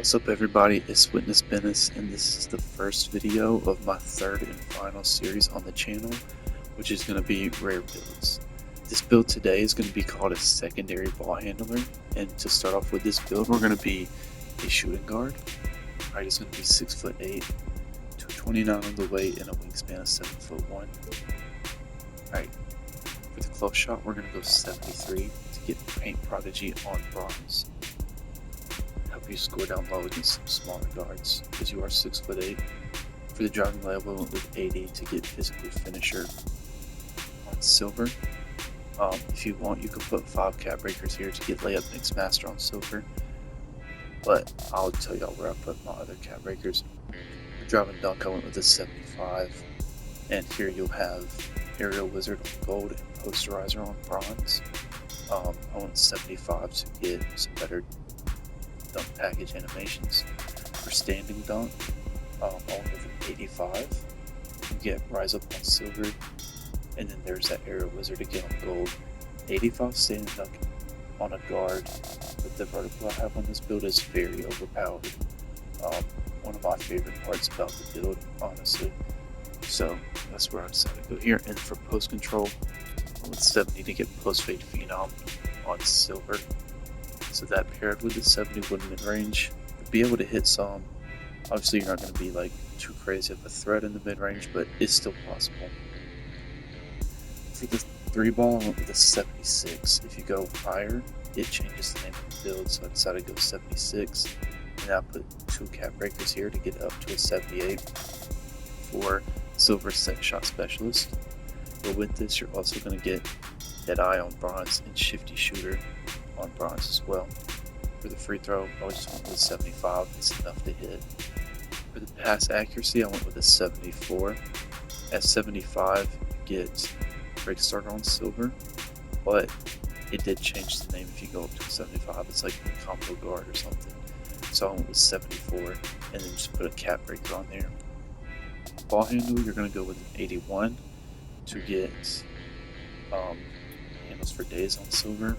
What's up everybody, it's Witness-Benace, and this is the first video of my third and final series on the channel, which is going to be rare builds. This build today is going to be called a secondary ball handler, and to start off with this build we're going to be a shooting guard. Height is going to be 6'8", 229 on the weight, and a wingspan of 7'1". Alright, for the close shot we're going to go 73 to get Paint Prodigy on bronze. Help you score down low against some smaller guards, because you are 6'8". For the driving level, I went with 80 to get Physical Finisher on silver. If you want, you can put 5 cap breakers here to get Layup Mix Master on silver, but I'll tell y'all where I put my other cap breakers. The driving dunk, I went with a 75, and here you'll have Aerial Wizard on gold and Posterizer on bronze. I went 75 to get some better dunk package animations. For standing dunk, I went with an 85. You get Rise Up on silver, and then there's that Aerial Wizard again on gold. 85 standing dunk on a guard with the vertical I have on this build is very overpowered. One of my favorite parts about the build, honestly. So that's where I decided to go here. And for post control, I went 70 to get Post Fade Phenom on silver. So that paired with the 71 mid-range, you'll be able to hit some. Obviously you're not going to be like too crazy of a threat in the mid-range, but it's still possible. For the 3-ball, I went with a 76. If you go higher, it changes the name of the build, so I decided to go 76. And I put 2 cap breakers here to get up to a 78 for Silver Set Shot Specialist. But with this, you're also going to get Deadeye on bronze and Shifty Shooter on bronze as well. For the free throw, I just went with 75. It's enough to hit. For the pass accuracy, I went with a 74. At 75, you get Break Starter on silver, but it did change the name if you go up to 75. It's like a combo guard or something. So I went with 74, and then just put a cap breaker on there. Ball handle, you're going to go with an 81 to get handles for days on silver.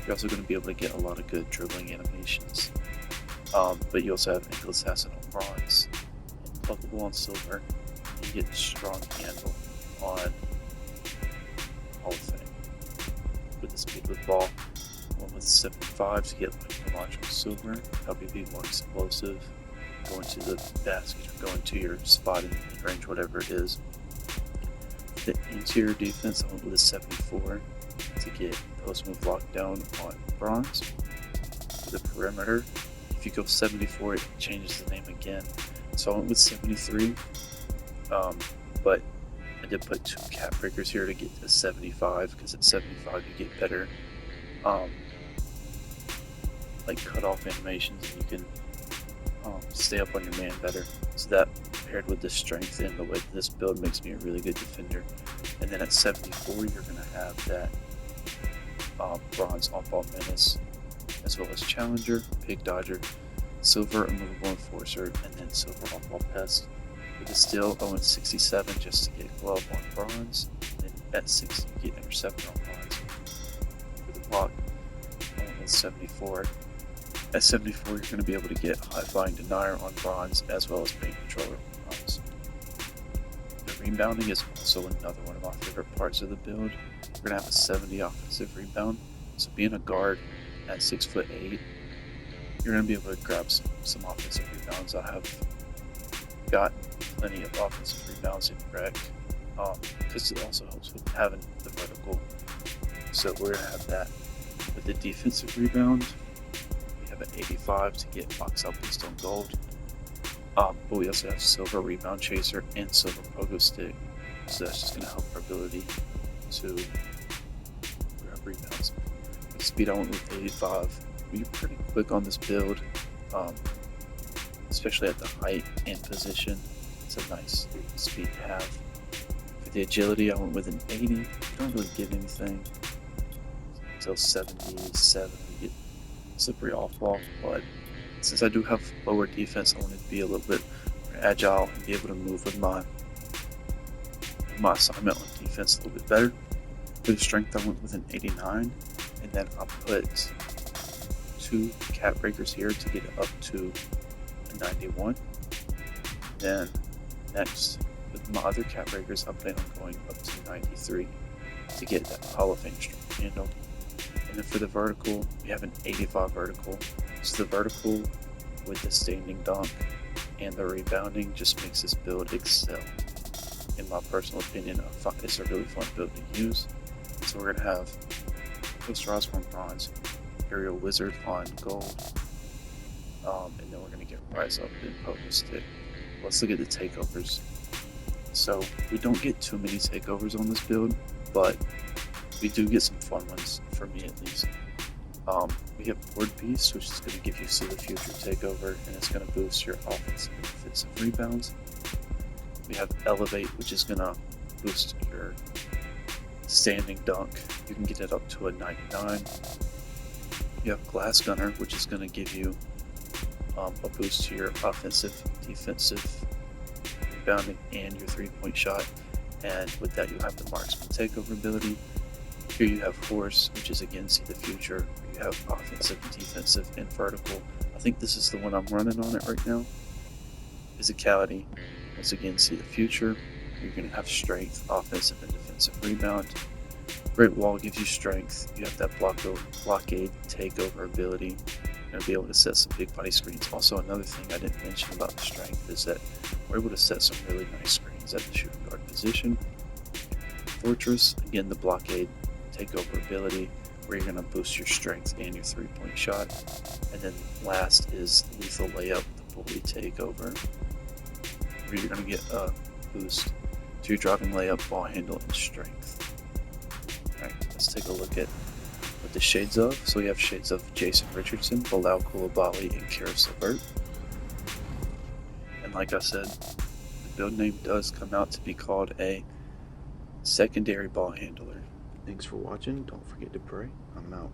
You're also going to be able to get a lot of good dribbling animations. But you also have Ankle Assassin on bronze, and Pluckable on silver. You get Strong Handle on Hall of Fame. With the speed with ball, one with 75 to get Lightning Launch on silver. Help you be more explosive, going to the basket or going to your spot in mid-range, whatever it is. The interior defense, I went with a 74 to get Post Move Lockdown on bronze. For the perimeter, if you go 74, it changes the name again. So I went with 73, but I did put 2 cap breakers here to get to 75, because at 75 you get better like cutoff animations, and you can stay up on your man better. So that paired with the strength and the way that this build makes me a really good defender. And then at 74 you're going to have that bronze on-ball menace, as well as challenger, pig dodger, silver immovable enforcer, and then silver on-ball pest. For the steal, I went 67 just to get glove on bronze, and at 60 you get interceptor on bronze. For the block, I went with 74. At 74 you're going to be able to get high flying denier on bronze, as well as paint controller on bronze. The rebounding is also another one of my favorite parts of the build. We're going to have a 70 offensive rebound, so being a guard at 6'8", you're going to be able to grab some offensive rebounds. I have got plenty of offensive rebounds in rec, because it also helps with having the vertical. So we're going to have that. With the defensive rebound, we have an 85 to get Box Out Beast on gold, but we also have Silver Rebound Chaser and Silver Pogo Stick, so that's just going to help our ability to grab rebounds. With speed, I went with 85. We're pretty quick on this build, especially at the height and position. It's a nice speed to have. For the agility, I went with an 80. You don't really get anything until 77. You get slippery off ball, but since I do have lower defense, I wanted to be a little bit more agile and be able to move with my assignment on defense a little bit better. For the strength, I went with an 89, and then I put 2 cat breakers here to get it up to a 91. Then next, with my other cat breakers, I plan on going up to 93 to get that Hall of Fame strength handle. And then for the vertical, we have an 85 vertical. So the vertical with the standing dunk and the rebounding just makes this build excel. In my personal opinion, it's a really fun build to use. So we're going to have Poster Osborne bronze, Aerial Wizard on gold, and then we're going to get Rise Up in Pogo Stick. Let's look at the takeovers. So we don't get too many takeovers on this build, but we do get some fun ones, for me at least. We have Board Beast, which is going to give you See the Future takeover, and it's going to boost your offensive and defensive rebounds. We have Elevate, which is going to boost your standing dunk. You can get it up to a 99. You have Glass Gunner, which is going to give you a boost to your offensive, defensive, rebounding, and your three-point shot. And with that, you have the Marksman takeover ability. Here you have Horse, which is again See the Future. You have offensive, defensive, and vertical. I think this is the one I'm running on it right now. Physicality. Once again, See the Future. You're going to have Strength, offensive, and defensive rebound. Great Wall gives you strength. You have that blockade takeover ability. You're going to be able to set some big body screens. Also, another thing I didn't mention about the strength is that we're able to set some really nice screens at the shooting guard position. Fortress, again, the blockade takeover ability, where you're going to boost your strength and your three-point shot. And then last is Lethal Layup, the bully takeover, where you're going to get a boost to your driving layup, ball handle, and strength. Alright, let's take a look at what the shades of. So we have shades of Jason Richardson, Bilal Coulibaly, and Karis LeVert. And like I said, the build name does come out to be called a secondary ball handler. Thanks for watching. Don't forget to pray. I'm out.